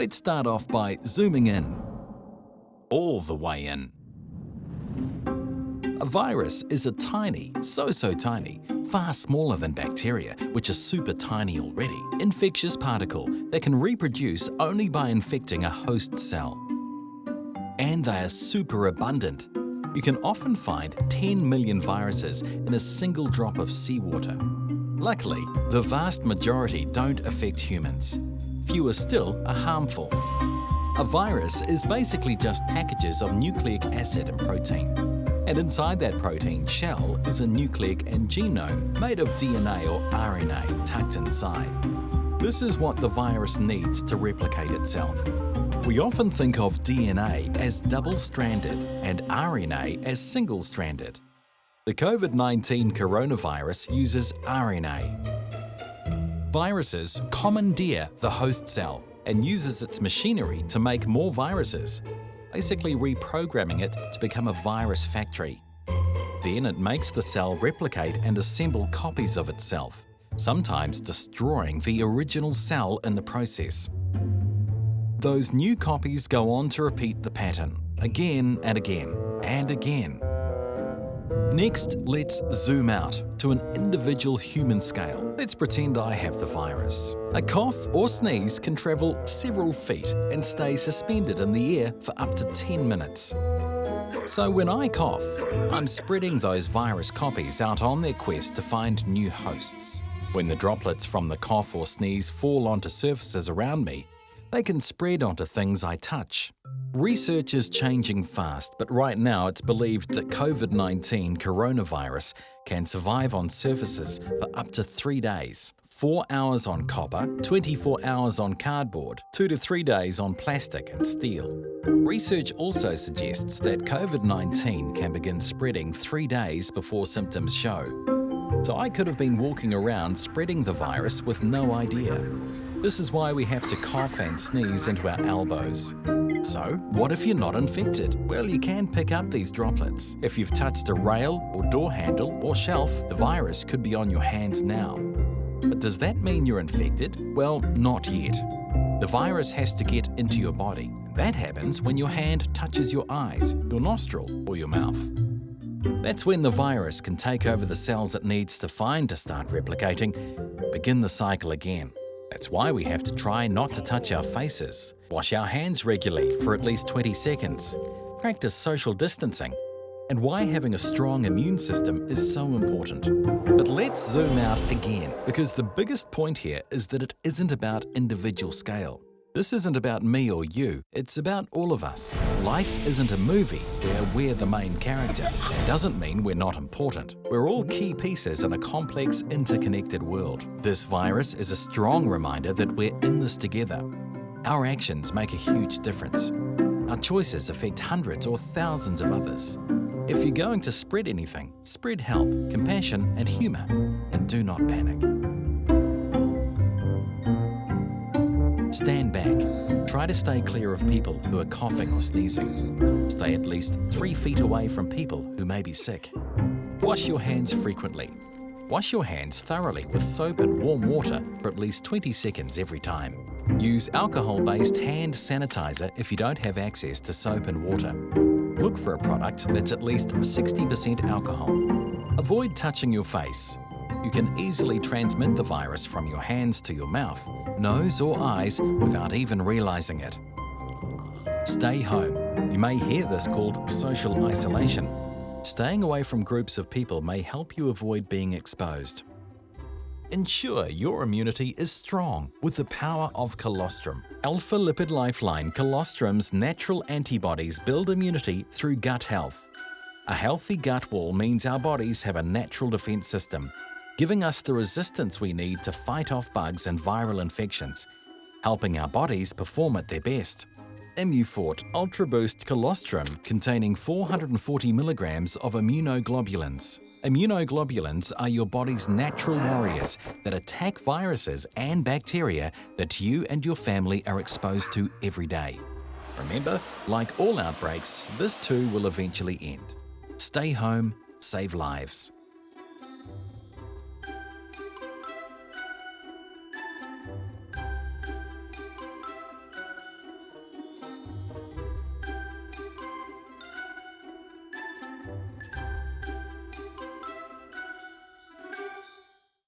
Let's start off by zooming in. All the way in. A virus is a tiny, so tiny, far smaller than bacteria, which are super tiny already, infectious particle that can reproduce only by infecting a host cell. And they are super abundant. You can often find 10 million viruses in a single drop of seawater. Luckily, the vast majority don't affect humans. Fewer still are harmful. A virus is basically just packages of nucleic acid and protein. And inside that protein shell is a nucleic and genome made of DNA or RNA tucked inside. This is what the virus needs to replicate itself. We often think of DNA as double-stranded and RNA as single-stranded. The COVID-19 coronavirus uses RNA. Viruses commandeer the host cell and uses its machinery to make more viruses, basically reprogramming it to become a virus factory. Then it makes the cell replicate and assemble copies of itself, sometimes destroying the original cell in the process. Those new copies go on to repeat the pattern again and again and again. Next, let's zoom out to an individual human scale. Let's pretend I have the virus. A cough or sneeze can travel several feet and stay suspended in the air for up to 10 minutes. So when I cough, I'm spreading those virus copies out on their quest to find new hosts. When the droplets from the cough or sneeze fall onto surfaces around me, they can spread onto things I touch. Research is changing fast, but right now it's believed that COVID-19 coronavirus can survive on surfaces for up to 3 days. 4 hours on copper, 24 hours on cardboard, 2 to 3 days on plastic and steel. Research also suggests that COVID-19 can begin spreading 3 days before symptoms show. So I could have been walking around spreading the virus with no idea. This is why we have to cough and sneeze into our elbows. So, what if you're not infected? Well, you can pick up these droplets. If you've touched a rail or door handle or shelf, the virus could be on your hands now. But does that mean you're infected? Well, not yet. The virus has to get into your body. That happens when your hand touches your eyes, your nostril, or your mouth. That's when the virus can take over the cells it needs to find to start replicating, begin the cycle again. That's why we have to try not to touch our faces, wash our hands regularly for at least 20 seconds, practice social distancing, and why having a strong immune system is so important. But let's zoom out again, because the biggest point here is that it isn't about individual scale. This isn't about me or you, it's about all of us. Life isn't a movie where we're the main character. It doesn't mean we're not important. We're all key pieces in a complex, interconnected world. This virus is a strong reminder that we're in this together. Our actions make a huge difference. Our choices affect hundreds or thousands of others. If you're going to spread anything, spread help, compassion, and humor, and do not panic. Stand back. Try to stay clear of people who are coughing or sneezing. Stay at least 3 feet away from people who may be sick. Wash your hands frequently. Wash your hands thoroughly with soap and warm water for at least 20 seconds every time. Use alcohol-based hand sanitizer if you don't have access to soap and water. Look for a product that's at least 60% alcohol. Avoid touching your face. You can easily transmit the virus from your hands to your mouth, nose or eyes without even realizing it. Stay home. You may hear this called social isolation. Staying away from groups of people may help you avoid being exposed. Ensure your immunity is strong with the power of colostrum. Alpha Lipid Lifeline Colostrum's natural antibodies build immunity through gut health. A healthy gut wall means our bodies have a natural defense system, giving us the resistance we need to fight off bugs and viral infections, helping our bodies perform at their best. Immufort Ultra Boost Colostrum containing 440 milligrams of immunoglobulins. Immunoglobulins are your body's natural warriors that attack viruses and bacteria that you and your family are exposed to every day. Remember, like all outbreaks, this too will eventually end. Stay home, save lives.